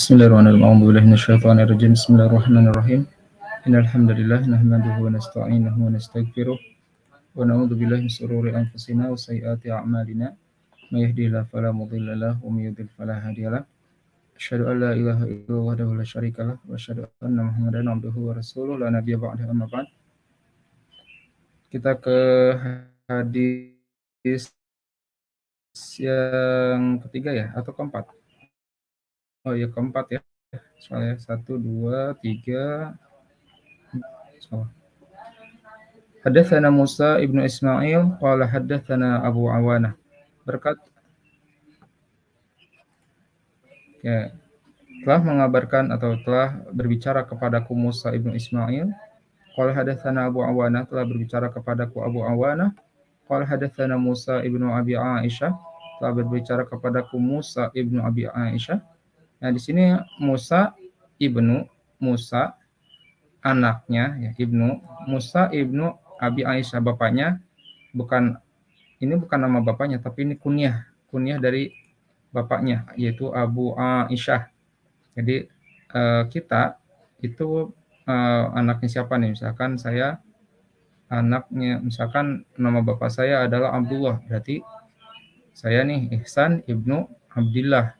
Bismillahirrahmanirrahim. A'udzu billahi minasyaitonir rajim. Bismillahirrahmanirrahim. Innal hamdalillah nahmaduhu wa nasta'inuhu wa nastaghfiruh wa na'udzu billahi min shururi anfusina wa sayyiati a'malina. May yahdihillahu fala mudilla lahu wa may yudlil fala hadiya lahu. Asyhadu an la ilaha illallah wahdahu la syarika lahu wa asyhadu anna Muhammadan abduhu wa rasuluh la nabiyya ba'dahu amma ba'd. Kita ke hadis yang ketiga ya atau keempat? Oh ya keempat ya. Soalnya 1, 2, 3. Salah. Hadatsana Musa ibnu Ismail qala hadatsana Abu Awanah. Berkat ya, telah mengabarkan atau telah berbicara kepadaku Musa ibnu Ismail. Qala hadatsana Abu Awanah, telah berbicara kepadaku Abu Awanah. Qala hadatsana Musa ibnu Abi Aisyah, telah berbicara kepadaku Musa ibnu Abi Aisyah. Nah, di sini Musa anaknya ya, Musa ibnu Abi Aisyah, bapaknya bukan nama bapaknya, tapi ini kunyah dari bapaknya, yaitu Abu Aisyah. Jadi kita itu anaknya siapa nih? Misalkan saya anaknya, misalkan nama bapak saya adalah Abdullah, berarti saya nih Ihsan ibnu Abdillah.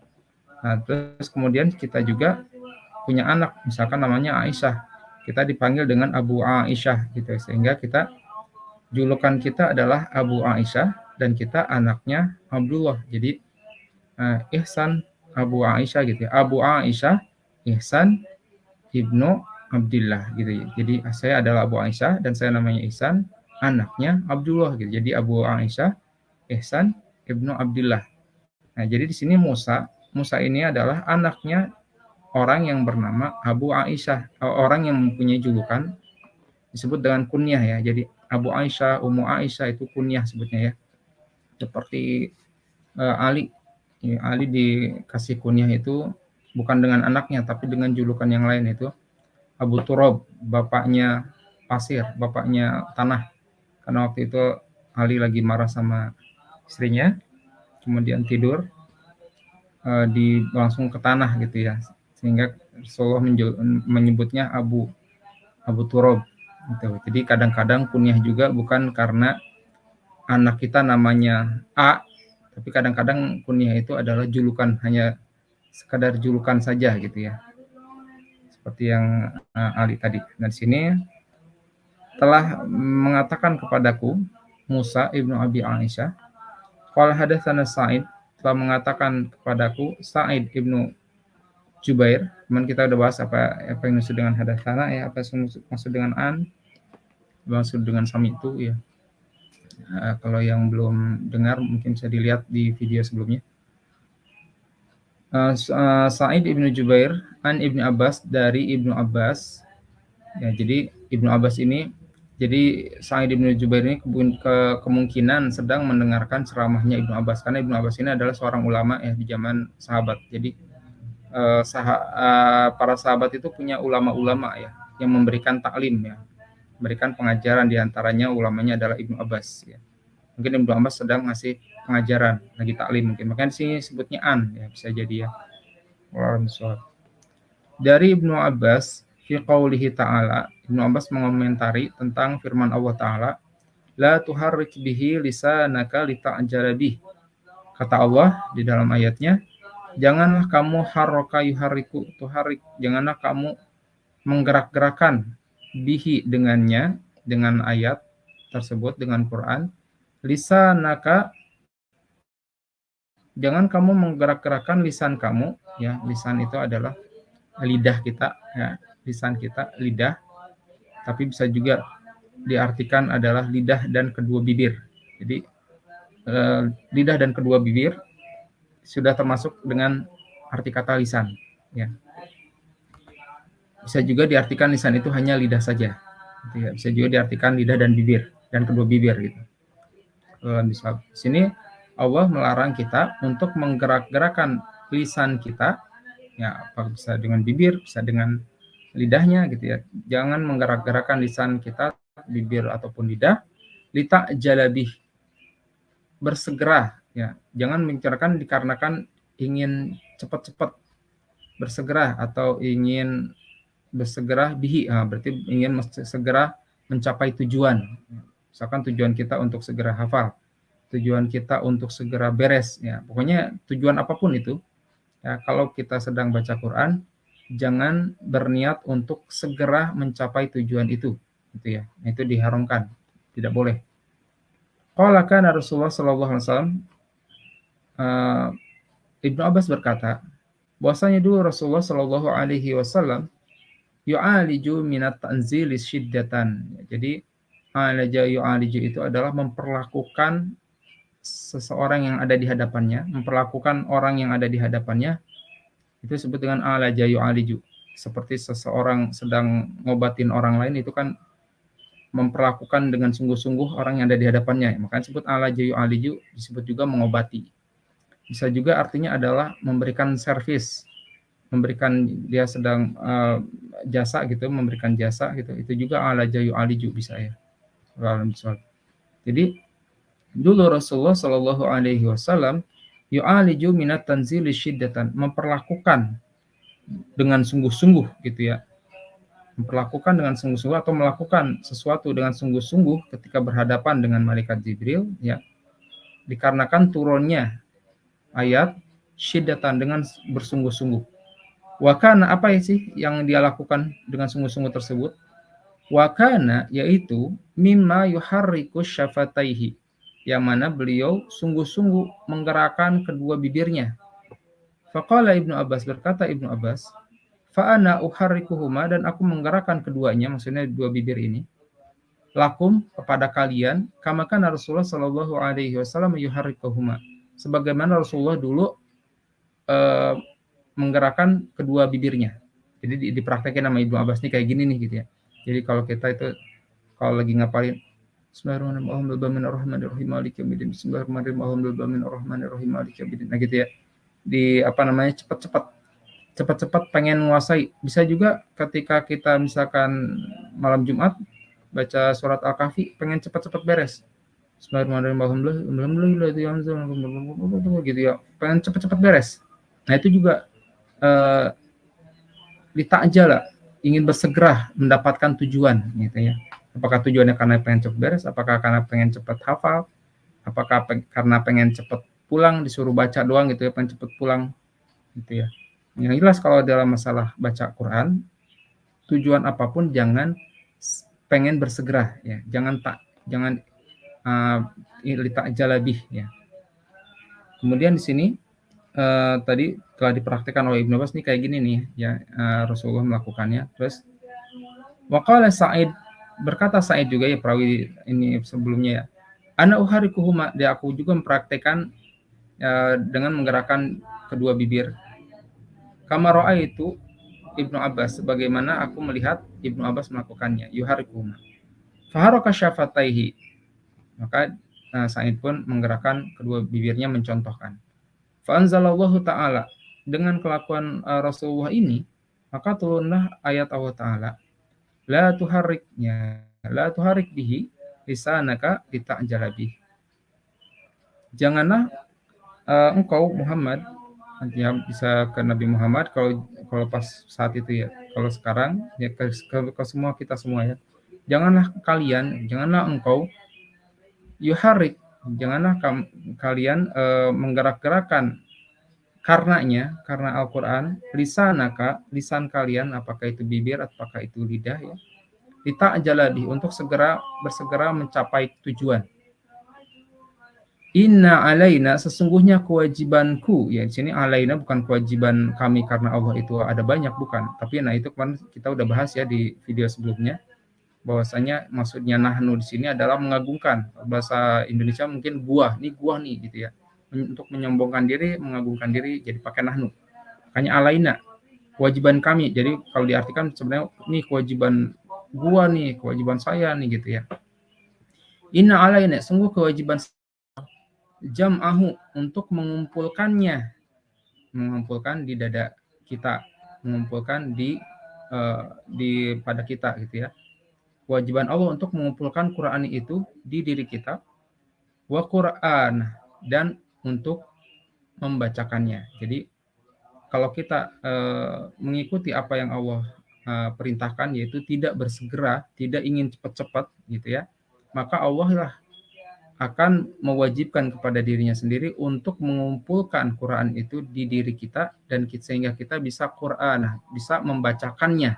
Nah, terus kemudian kita juga punya anak, misalkan namanya Aisyah, kita dipanggil dengan Abu Aisyah gitu, sehingga julukan kita adalah Abu Aisyah dan kita anaknya Abdullah. Jadi Ihsan Abu Aisyah gitu ya. Abu Aisyah Ihsan ibnu Abdillah gitu ya. Jadi saya adalah Abu Aisyah dan saya namanya Ihsan, anaknya Abdullah gitu. Jadi Abu Aisyah Ihsan ibnu Abdillah. Nah, jadi di sini Musa ini adalah anaknya orang yang bernama Abu Aisyah, orang yang mempunyai julukan disebut dengan kunyah ya. Jadi Abu Aisyah, Ummu Aisyah itu kunyah sebutnya ya. Seperti Ali. Ya, Ali dikasih kunyah itu bukan dengan anaknya tapi dengan julukan yang lain, itu Abu Turab, bapaknya pasir, bapaknya tanah. Karena waktu itu Ali lagi marah sama istrinya, kemudian tidur langsung ke tanah gitu ya, sehingga Rasulullah menyebutnya Abu Turab gitu. Jadi kadang-kadang kunyah juga bukan karena anak kita namanya A, tapi kadang-kadang kunyah itu adalah julukan, hanya sekadar julukan saja gitu ya, seperti yang Ali tadi. Dan sini telah mengatakan kepadaku Musa ibnu Abi Aisyah, qala hadatsana Sa'id, telah mengatakan kepadaku Sa'id ibnu Jubair. Teman kita udah bahas apa yang maksud dengan hadatsana ya, apa maksud dengan maksud dengan sami itu ya. Kalau yang belum dengar mungkin bisa dilihat di video sebelumnya. Sa'id ibnu Jubair an Ibnu Abbas, dari Ibnu Abbas ya. Jadi Ibnu Abbas ini, jadi Sa'id ibnu Jubair ini kemungkinan sedang mendengarkan ceramahnya Ibnu Abbas, karena Ibnu Abbas ini adalah seorang ulama ya di zaman sahabat. Jadi para sahabat itu punya ulama-ulama ya yang memberikan taklim ya, memberikan pengajaran, diantaranya ulamanya adalah Ibnu Abbas ya. Mungkin Ibnu Abbas sedang ngasih pengajaran, lagi taklim mungkin, makanya di sini sebutnya an ya, bisa jadi ya. Dari Ibnu Abbas fi qaulihi ta'ala, Ibnu Abbas mengomentari tentang firman Allah Ta'ala, la tuharrik bihi lisanaka lita'jala bih. Kata Allah di dalam ayatnya, janganlah kamu harroka yuhariku tuharik, janganlah kamu menggerak-gerakan bihi dengannya, dengan ayat tersebut, dengan Quran, lisanaka, jangan kamu menggerak-gerakkan lisan kamu ya. Lisan itu adalah lidah kita ya, lisan kita lidah, tapi bisa juga diartikan adalah lidah dan kedua bibir. Jadi lidah dan kedua bibir sudah termasuk dengan arti kata lisan ya. Bisa juga diartikan lisan itu hanya lidah saja gitu ya. Bisa juga diartikan lidah dan bibir dan kedua bibir gitu. Di sini Allah melarang kita untuk menggerak-gerakkan lisan kita ya, apa bisa dengan bibir, bisa dengan lidahnya gitu ya. Jangan menggerak-gerakkan lisan kita, bibir ataupun lidah, lita jalabih, bersegera ya. Jangan menceritakan dikarenakan ingin cepat-cepat bersegera atau ingin bersegera bihi, berarti ingin segera mencapai tujuan. Misalkan tujuan kita untuk segera hafal, tujuan kita untuk segera beres, ya pokoknya tujuan apapun itu, ya kalau kita sedang baca Quran, jangan berniat untuk segera mencapai tujuan itu, gitu ya. Itu diharamkan, tidak boleh. Qala kana Rasulullah sallallahu alaihi wasallam, Ibnu Abbas berkata, bahwasanya dulu Rasulullah sallallahu alaihi wasallam yu'aliju minat tanzilis syiddatan. Jadi alaja yu'aliju itu adalah memperlakukan seseorang yang ada di hadapannya, memperlakukan orang yang ada di hadapannya, itu disebut dengan alaja yu'aliju. Seperti seseorang sedang ngobatin orang lain, itu kan memperlakukan dengan sungguh-sungguh orang yang ada di hadapannya. Makanya disebut alaja yu'aliju, disebut juga mengobati. Bisa juga artinya adalah memberikan servis, memberikan dia sedang jasa gitu, memberikan jasa gitu. Itu juga alaja yu'aliju bisa ya. Jadi dulu Rasulullah Shallallahu Alaihi Wasallam yu'aliju minat tanzili syiddatan, memperlakukan dengan sungguh-sungguh gitu ya, memperlakukan dengan sungguh-sungguh atau melakukan sesuatu dengan sungguh-sungguh ketika berhadapan dengan malaikat Jibril, ya, dikarenakan turunnya ayat syiddatan, dengan bersungguh-sungguh. Wakana, apa sih yang dia lakukan dengan sungguh-sungguh tersebut? Wakana, yaitu mimma yuharriku syafataihi, yang mana beliau sungguh-sungguh menggerakkan kedua bibirnya. Faqala Ibnu Abbas, berkata Ibnu Abbas, fa'ana uharrikuhuma, dan aku menggerakkan keduanya, maksudnya dua bibir ini, lakum, kepada kalian, kama kana Rasulullah sallallahu alaihi wasallam yuharrikuhuma, sebagaimana Rasulullah dulu menggerakkan kedua bibirnya. Jadi dipraktekin sama Ibnu Abbas nih kayak gini nih gitu ya. Jadi kalau kita itu kalau lagi ngapalin Bismillahirrahmanirrahim maliki yaumiddin, Bismillahirrahmanirrahim maliki yaumiddin, nah gitu ya. Di apa namanya, cepat-cepat pengen menguasai. Bisa juga ketika kita misalkan malam Jumat baca surat Al-Kahfi, pengen cepat-cepat beres. Bismillahirrahmanirrahim gitu ya. Pengen cepat-cepat beres. Nah itu juga litakjala, ingin bersegera mendapatkan tujuan gitu ya. Apakah tujuannya karena pengen cepat beres, apakah karena pengen cepat hafal, apakah karena pengen cepat pulang, disuruh baca doang gitu ya, pengen cepat pulang gitu ya. Yang jelas kalau dalam masalah baca Quran, tujuan apapun jangan pengen bersegera ya, jangan litakjala bih ya. Kemudian di sini tadi telah dipraktikkan oleh Ibnu Abbas nih kayak gini nih ya, Rasulullah melakukannya. Terus waqala Sa'id, berkata Sa'id juga ya, perawi ini sebelumnya ya, ana uharikuhuma, dia aku juga mempraktikkan dengan menggerakkan kedua bibir. Kama ra'aitu Ibnu Abbas, sebagaimana aku melihat Ibnu Abbas melakukannya, yuharikuhuma. Faharaka syafataihi, maka Sa'id pun menggerakkan kedua bibirnya mencontohkan. Fa'anzalallahu ta'ala, dengan kelakuan Rasulullah ini, maka turunlah ayat Allah Ta'ala, la tuharrik bihi lisanaka lita'jala bih. Janganlah engkau Muhammad, ya bisa ke Nabi Muhammad kalau pas saat itu ya, kalau sekarang ya ke semua kita semua ya. Janganlah engkau yuharrik, janganlah kalian menggerak-gerakkan karena Al-Quran, lisan kalian, apakah itu bibir, apakah itu lidah ya, lita'jala bih, untuk bersegera mencapai tujuan. Inna alaina, sesungguhnya kewajibanku, ya di sini alaina bukan kewajiban kami karena Allah itu ada banyak, bukan. Tapi nah itu kemarin kita udah bahas ya di video sebelumnya, bahwasanya maksudnya nahnu di sini adalah mengagungkan. Bahasa Indonesia mungkin gua nih gitu ya. Untuk menyombongkan diri, mengagungkan diri, jadi pakai nahnu. Makanya alaina, kewajiban kami. Jadi kalau diartikan sebenarnya ini kewajiban gua nih, kewajiban saya nih gitu ya. Inna alaina, sungguh kewajiban jam'ahu, untuk mengumpulkan di dada kita, mengumpulkan di pada kita gitu ya. Kewajiban Allah untuk mengumpulkan Quran itu di diri kita, wa Quran, dan untuk membacakannya. Jadi kalau kita mengikuti apa yang Allah perintahkan, yaitu tidak bersegera, tidak ingin cepat-cepat gitu ya, maka Allah lah akan mewajibkan kepada dirinya sendiri untuk mengumpulkan Quran itu di diri kita dan sehingga kita bisa Quran, bisa membacakannya.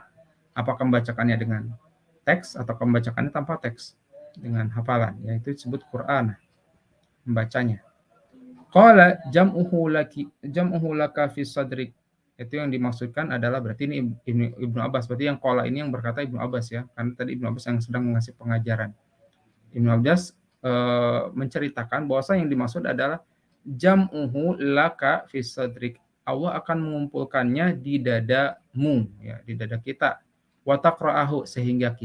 Apakah membacakannya dengan teks atau membacakannya tanpa teks dengan hafalan, yaitu disebut Quran, membacanya. Qala jam'uhu laka fi sadrik. Itu yang dimaksudkan adalah berarti ini Ibnu Abbas. Berarti yang qala ini yang berkata Ibnu Abbas ya. Karena tadi Ibnu Abbas yang sedang mengasih pengajaran. Ibnu Abbas menceritakan bahwa yang dimaksud adalah jam'uhu laka fi sadrik. Allah akan mengumpulkannya di dadamu ya, di dada kita. Wa taqra'ahu sehingga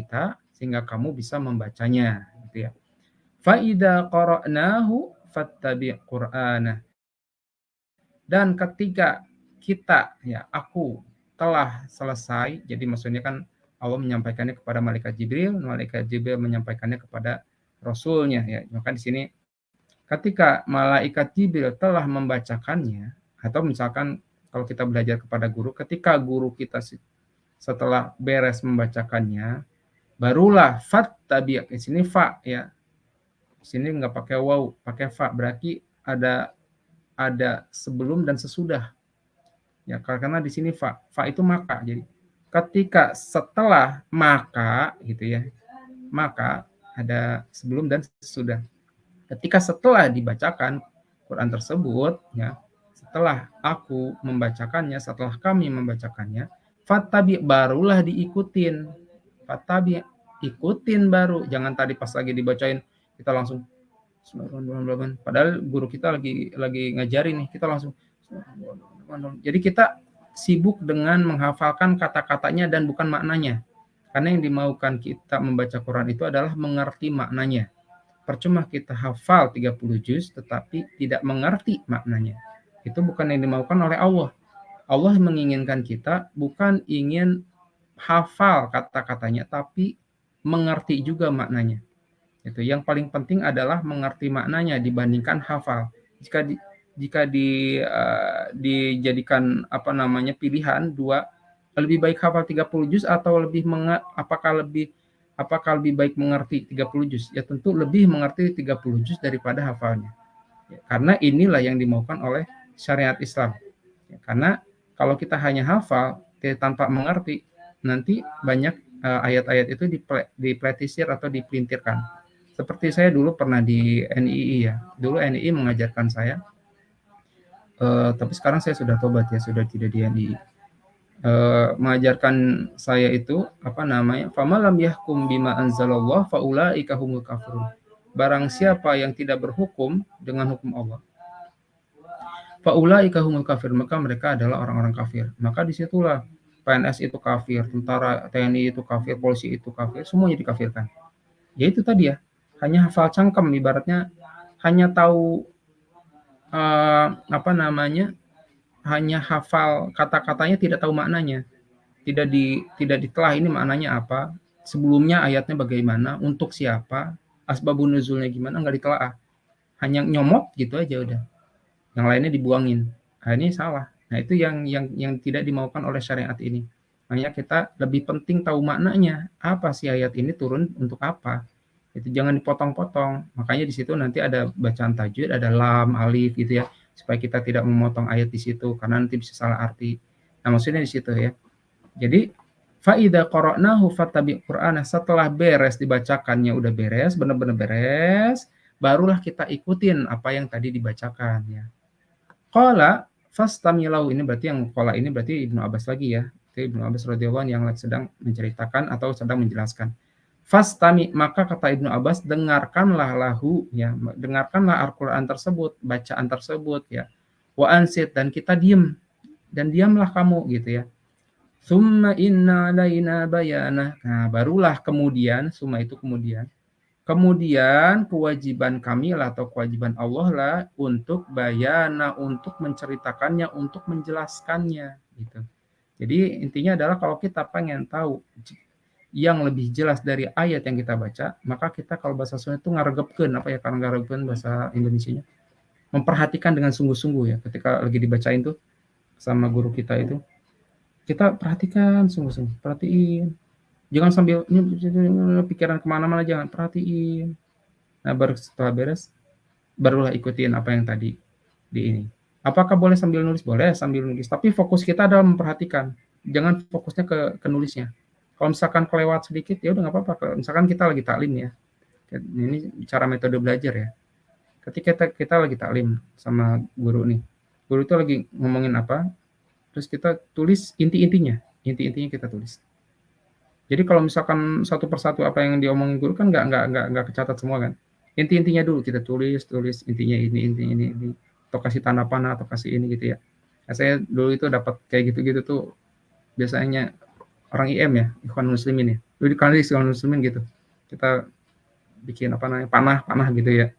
kamu bisa membacanya gitu ya. Fa idza qara'nahu fattabi' Qur'ana. Dan ketika kita ya aku telah selesai, jadi maksudnya kan Allah menyampaikannya kepada malaikat Jibril menyampaikannya kepada rasulnya ya. Maka di sini ketika malaikat Jibril telah membacakannya, atau misalkan kalau kita belajar kepada guru, ketika guru kita setelah beres membacakannya, barulah fattabi', di sini fa ya. Di sini nggak pakai waw, pakai fa, berarti ada sebelum dan sesudah. Ya, karena di sini fa itu maka. Jadi ketika setelah maka gitu ya. Maka ada sebelum dan sesudah. Ketika setelah dibacakan Quran tersebut ya, setelah aku membacakannya, setelah kami membacakannya, fattabi barulah diikutin. Fattabi ikutin baru, jangan tadi pas lagi dibacain kita langsung padahal guru kita lagi ngajarin nih, kita langsung jadi kita sibuk dengan menghafalkan kata-katanya dan bukan maknanya. Karena yang dimaukan kita membaca Quran itu adalah mengerti maknanya. Percuma kita hafal 30 juz tetapi tidak mengerti maknanya. Itu bukan yang dimaukan oleh Allah. Allah menginginkan kita bukan ingin hafal kata-katanya tapi mengerti juga maknanya. Itu yang paling penting adalah mengerti maknanya dibandingkan hafal. Jika dijadikan pilihan dua, lebih baik hafal 30 juz atau apakah lebih baik mengerti 30 juz? Ya tentu lebih mengerti 30 juz daripada hafalnya. Ya, karena inilah yang dimaukan oleh syariat Islam. Ya, karena kalau kita hanya hafal tanpa mengerti, nanti banyak ayat-ayat itu dipletisir atau dipelintirkan. Seperti saya dulu pernah di NII ya. Dulu NII mengajarkan saya, tapi sekarang saya sudah tobat ya, sudah tidak di NII. Mengajarkan saya itu famalam yahkum bima anzalallah faulaika humul kafirun. Barang siapa yang tidak berhukum dengan hukum Allah, faulaika humul kafir, maka mereka adalah orang-orang kafir. Maka disitulah PNS itu kafir, tentara TNI itu kafir, polisi itu kafir, semuanya dikafirkan. Ya itu tadi ya, hanya hafal cangkem, ibaratnya hanya tahu hanya hafal kata-katanya, tidak tahu maknanya, tidak ditelah ini maknanya apa, sebelumnya ayatnya bagaimana, untuk siapa, asbabun nuzulnya gimana, nggak ditelaah, hanya nyomot gitu aja udah, yang lainnya dibuangin. Nah, ini salah. Nah itu yang tidak dimaukan oleh syariat ini. Makanya kita lebih penting tahu maknanya, apa sih ayat ini turun untuk apa. Itu jangan dipotong-potong. Makanya di situ nanti ada bacaan tajwid, ada lam, alif gitu ya, supaya kita tidak memotong ayat di situ karena nanti bisa salah arti. Nah, maksudnya di situ ya. Jadi fa idza qara'nahu fattabi' Qur'ana, setelah beres dibacakannya, udah beres, benar-benar beres, barulah kita ikutin apa yang tadi dibacakan ya. Qala fastamilau, ini berarti yang qala ini berarti Ibnu Abbas lagi ya. Itu Ibnu Abbas radhiyallahu anhu yang sedang menceritakan atau sedang menjelaskan. Fastami, maka kata Ibnu Abbas, dengarkanlah lahu ya, dengarkanlah Al-Qur'an tersebut, bacaan tersebut ya. Wa ansit, dan kita diam, dan diamlah kamu gitu ya. Summa inna alaina bayana. Nah, barulah kemudian, summa itu kemudian kewajiban kami lah atau kewajiban Allah lah untuk bayana, untuk menceritakannya, untuk menjelaskannya gitu. Jadi intinya adalah kalau kita pengen tahu yang lebih jelas dari ayat yang kita baca, maka kita kalau bahasa Sunda itu ngaregepkeun, karena ngaregepkeun bahasa Indonesianya, memperhatikan dengan sungguh-sungguh ya ketika lagi dibacain tuh, sama guru kita itu, kita perhatikan sungguh-sungguh, perhatiin. Jangan sambil pikiran kemana-mana, jangan, perhatiin. Nah, baru setelah beres, barulah ikutin apa yang tadi di ini. Apakah boleh sambil nulis? Boleh sambil nulis, tapi fokus kita adalah memperhatikan. Jangan fokusnya ke nulisnya. Kalau misalkan kelewat sedikit, ya udah nggak apa-apa. Kalau misalkan kita lagi taklim ya, ini cara metode belajar ya. Ketika kita lagi taklim sama guru nih, guru itu lagi ngomongin apa, terus kita tulis inti-intinya kita tulis. Jadi kalau misalkan satu persatu apa yang diomongin guru kan nggak kecatat semua kan. Inti-intinya dulu kita tulis intinya ini, atau kasih tanda panah atau kasih ini gitu ya. Nah, saya dulu itu dapat kayak gitu-gitu tuh biasanya orang IM ya, Ikhwan Muslimin ya. Dulu di kanal Ikhwan Muslimin gitu. Kita bikin apa namanya panah gitu ya.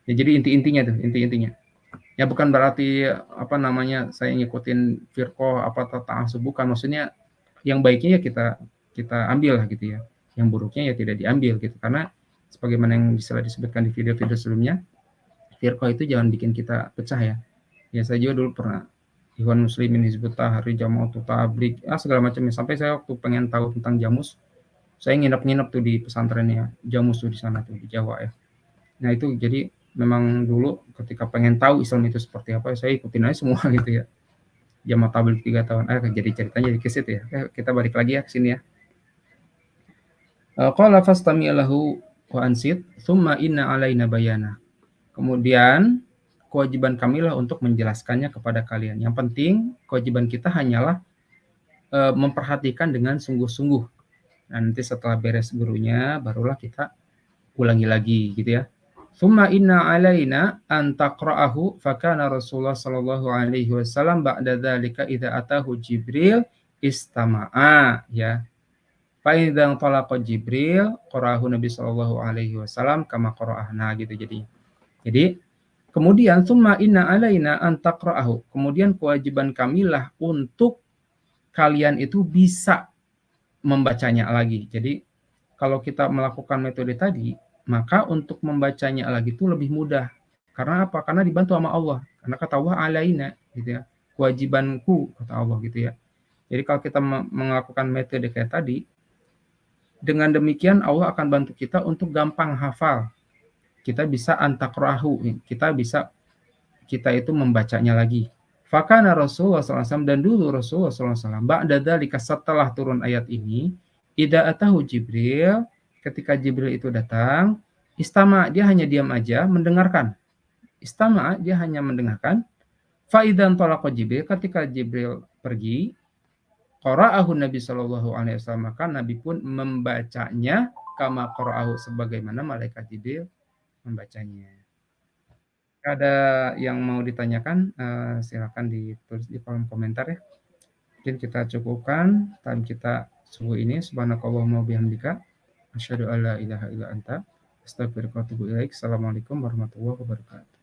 Ya jadi inti-intinya tuh, inti-intinya. Ya bukan berarti apa namanya saya ngikutin firqah apa ta'assub, bukan, maksudnya yang baiknya ya kita ambil lah gitu ya. Yang buruknya ya tidak diambil gitu, karena sebagaimana yang bisa disebutkan di video-video sebelumnya, firqah itu jangan bikin kita pecah ya. Ya saya juga dulu pernah Ikhwan Muslimin, Hizbut Tahrir, Jamaatul Tabligh, segala macamnya. Sampai saya waktu pengen tahu tentang Jamus, saya nginep tuh di pesantrennya Jamus tuh di sana tuh di Jawa ya. Nah itu jadi memang dulu ketika pengen tahu Islam itu seperti apa, saya ikutin aja semua gitu ya. Jamaah tabligh 3 tahun. Jadi ceritanya di situ ya. Kita balik lagi ya ke sini ya. Qala fastami' lahu wa ansit, tsumma inna alaina bayana. Kemudian kewajiban kamilah untuk menjelaskannya kepada kalian. Yang penting kewajiban kita hanyalah memperhatikan dengan sungguh-sungguh. Nah, nanti setelah beres gurunya barulah kita ulangi lagi gitu ya. Tsumma inna alaina an taqra'ahu fa kana Rasulullah sallallahu alaihi wasallam ba'da dzalika idza atahu Jibril istama'a ya. Fa idza talaqa Jibril qara'ahu Nabi sallallahu alaihi wasallam kama qara'ahna gitu jadinya. Jadi kemudian tsumma inna alaina an taqra'ahu. Kemudian kewajiban kamilah untuk kalian itu bisa membacanya lagi. Jadi kalau kita melakukan metode tadi, maka untuk membacanya lagi itu lebih mudah. Karena apa? Karena dibantu sama Allah. Karena kata Allah alaina gitu ya. Kewajibanku kata Allah gitu ya. Jadi kalau kita melakukan metode kayak tadi, dengan demikian Allah akan bantu kita untuk gampang hafal. Kita bisa antakrahu, kita itu membacanya lagi. Fakana Rasulullah SAW, dan dulu Rasulullah SAW ba'da dzalika, setelah turun ayat ini, idza atahu Jibril, ketika Jibril itu datang, istama, dia hanya diam aja mendengarkan. Istama, dia hanya mendengarkan. Fa idzan talaqa Jibril, ketika Jibril pergi, qara'ahu Nabi sallallahu alaihi wasallam, maka Nabi pun membacanya kama qara'ahu, sebagaimana malaikat Jibril membacanya. Ada yang mau ditanyakan, silakan ditulis di kolom komentar ya. Mungkin kita cukupkan time kita subuh ini. Subhanakallahumma bihamdika asyhadu alla ilaha illa anta astaghfiruka wa atubu ilaik. Assalamualaikum warahmatullahi wabarakatuh.